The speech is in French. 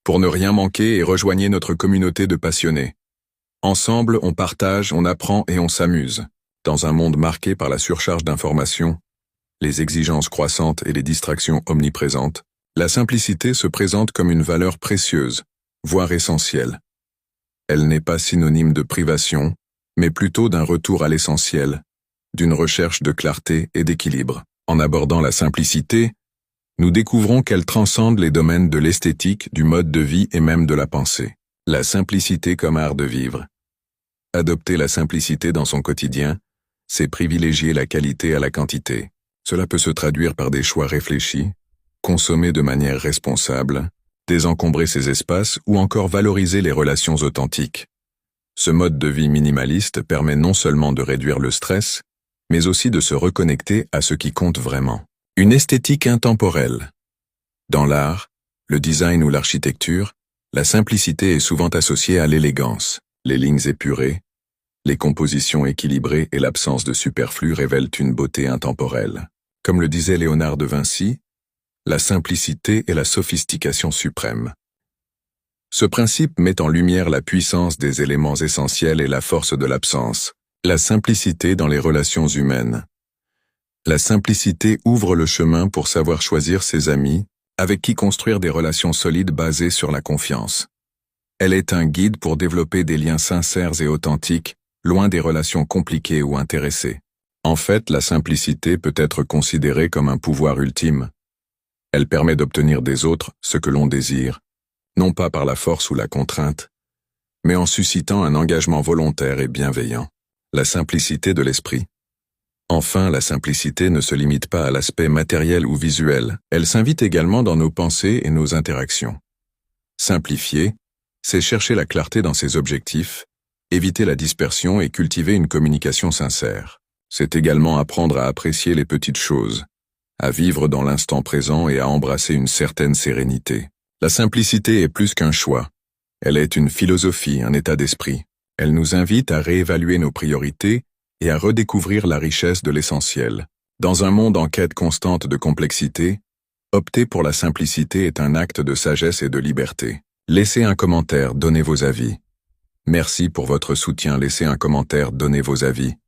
Pour ne rien manquer et rejoignez notre communauté de passionnés. Ensemble, on partage, on apprend et on s'amuse. Dans un monde marqué par la surcharge d'informations, les exigences croissantes et les distractions omniprésentes, la simplicité se présente comme une valeur précieuse, voire essentielle. Elle n'est pas synonyme de privation, mais plutôt d'un retour à l'essentiel, d'une recherche de clarté et d'équilibre. En abordant la simplicité, nous découvrons qu'elle transcende les domaines de l'esthétique, du mode de vie et même de la pensée. La simplicité comme art de vivre. Adopter la simplicité dans son quotidien, c'est privilégier la qualité à la quantité. Cela peut se traduire par des choix réfléchis, consommer de manière responsable, désencombrer ses espaces ou encore valoriser les relations authentiques. Ce mode de vie minimaliste permet non seulement de réduire le stress, mais aussi de se reconnecter à ce qui compte vraiment. Une esthétique intemporelle. Dans l'art, le design ou l'architecture, la simplicité est souvent associée à l'élégance. Les lignes épurées, les compositions équilibrées et l'absence de superflu révèlent une beauté intemporelle. Comme le disait Léonard de Vinci, la simplicité est la sophistication suprême. Ce principe met en lumière la puissance des éléments essentiels et la force de l'absence. La simplicité dans les relations humaines. La simplicité ouvre le chemin pour savoir choisir ses amis, avec qui construire des relations solides basées sur la confiance. Elle est un guide pour développer des liens sincères et authentiques, loin des relations compliquées ou intéressées. En fait, la simplicité peut être considérée comme un pouvoir ultime. Elle permet d'obtenir des autres ce que l'on désire, non pas par la force ou la contrainte, mais en suscitant un engagement volontaire et bienveillant. La simplicité de l'esprit. Enfin, la simplicité ne se limite pas à l'aspect matériel ou visuel, elle s'invite également dans nos pensées et nos interactions. Simplifier, c'est chercher la clarté dans ses objectifs, éviter la dispersion et cultiver une communication sincère. C'est également apprendre à apprécier les petites choses, à vivre dans l'instant présent et à embrasser une certaine sérénité. La simplicité est plus qu'un choix. Elle est une philosophie, un état d'esprit. Elle nous invite à réévaluer nos priorités et à redécouvrir la richesse de l'essentiel. Dans un monde en quête constante de complexité, opter pour la simplicité est un acte de sagesse et de liberté. Laissez un commentaire, donnez vos avis. Merci pour votre soutien, laissez un commentaire, donnez vos avis.